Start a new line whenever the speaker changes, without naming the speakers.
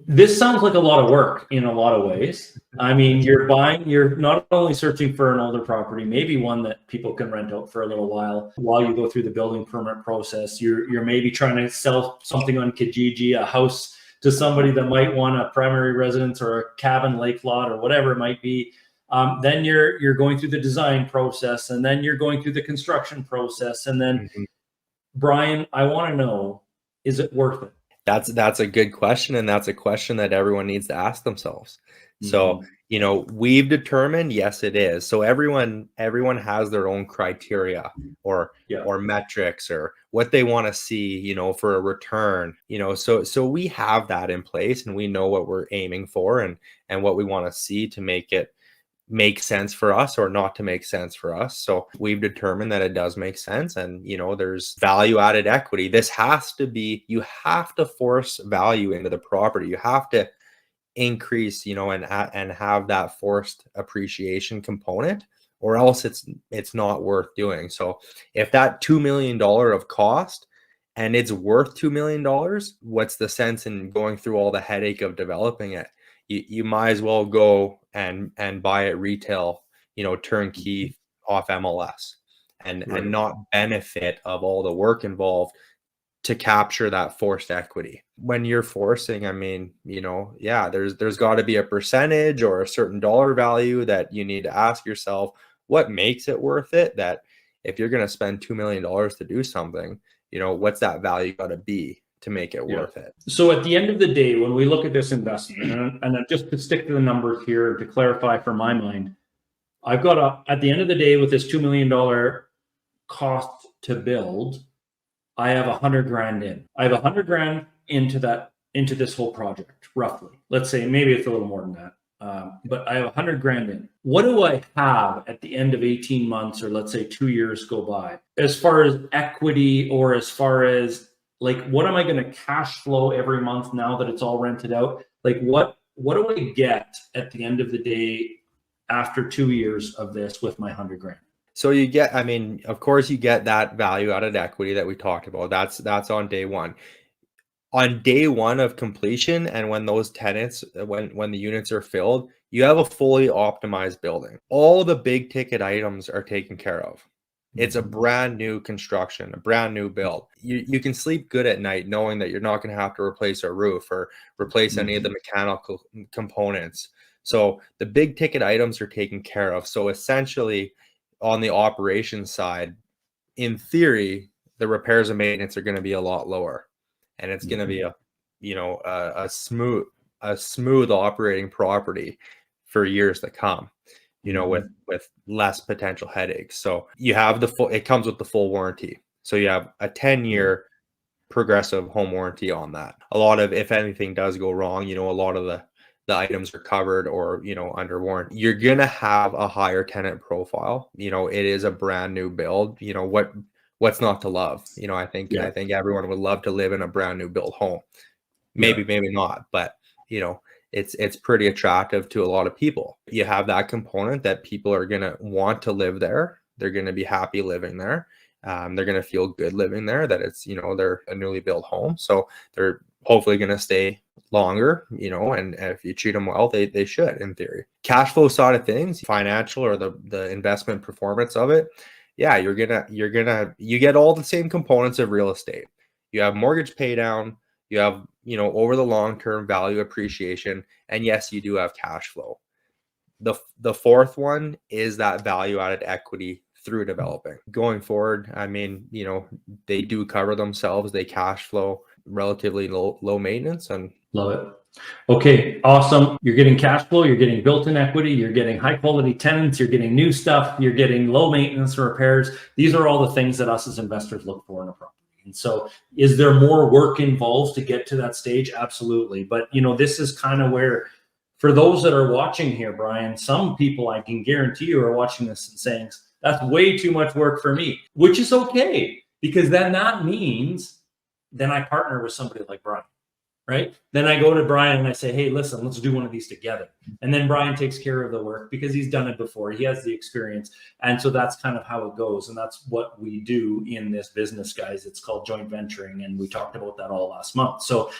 This sounds like a lot of work in a lot of ways. I mean, you're not only searching for an older property, maybe one that people can rent out for a little while you go through the building permit process. You're maybe trying to sell something on Kijiji, a house to somebody that might want a primary residence or a cabin, lake lot, or whatever it might be. Then you're going through the design process, and then you're going through the construction process. And then, Brian, I want to know, is it worth it?
That's a good question, and that's a question that everyone needs to ask themselves. So, we've determined, yes, it is. So everyone has their own criteria or metrics or what they want to see, for a return, so we have that in place, and we know what we're aiming for and what we want to see to make it make sense for us or not to make sense for us. So we've determined that it does make sense, and there's value added equity. This has to be, you have to force value into the property. You have to increase, and have that forced appreciation component, or else it's not worth doing. So if that $2 million of cost and it's worth $2 million, what's the sense in going through all the headache of developing it? You might as well go and buy it retail, turnkey off MLS and not benefit of all the work involved to capture that forced equity. When you're forcing, I mean, there's got to be a percentage or a certain dollar value that you need to ask yourself, what makes it worth it? That if you're going to spend $2 million to do something, what's that value got to be to make it worth it?
So at the end of the day, when we look at this investment, and just to stick to the numbers here to clarify for my mind, I've got at the end of the day, with this $2 million cost to build, I have $100,000 in. I have $100,000 into this whole project, roughly. Let's say maybe it's a little more than that. But I have $100,000 in. What do I have at the end of 18 months, or let's say 2 years go by, as far as equity, or as far as what am I going to cash flow every month now that it's all rented out? What do I get at the end of the day after 2 years of this with my $100,000?
So you get, of course you get that value added equity that we talked about. That's on day one. On day one of completion, and when those tenants, when the units are filled, you have a fully optimized building. All the big ticket items are taken care of. It's a brand new construction, a brand new build. You can sleep good at night knowing that you're not going to have to replace a roof or replace any of the mechanical components. So the big ticket items are taken care of. So essentially, on the operations side, in theory, the repairs and maintenance are going to be a lot lower, and it's going to be a smooth operating property for years to come. With less potential headaches. So you have it comes with the full warranty. So you have a 10-year progressive home warranty on that. A lot of, if anything does go wrong, a lot of the items are covered or, under warranty. You're going to have a higher tenant profile. It is a brand new build. What's not to love? I think everyone would love to live in a brand new build home. Maybe not, but it's pretty attractive to a lot of people. You have that component that people are going to want to live there. They're going to be happy living there. They're going to feel good living there, that it's, they're a newly built home. So they're hopefully going to stay longer, and if you treat them well, they should, in theory. Cash flow side of things, financial or the investment performance of it. Yeah, you get all the same components of real estate. You have mortgage pay down, you have, over the long-term value appreciation. And yes, you do have cash flow. The fourth one is that value-added equity through developing. Going forward, they do cover themselves. They cash flow, relatively low maintenance, and
love it. Okay, awesome. You're getting cash flow, you're getting built-in equity, you're getting high-quality tenants, you're getting new stuff, you're getting low maintenance repairs. These are all the things that us as investors look for in a property. And so is there more work involved to get to that stage? Absolutely. But, this is kind of where, for those that are watching here, Brian, some people, I can guarantee you, are watching this and saying, that's way too much work for me, which is okay, because then that means then I partner with somebody like Brian. Right? Then I go to Brian and I say, hey, listen, let's do one of these together. And then Brian takes care of the work because he's done it before. He has the experience. And so that's kind of how it goes. And that's what we do in this business, guys. It's called joint venturing. And we talked about that all last month. So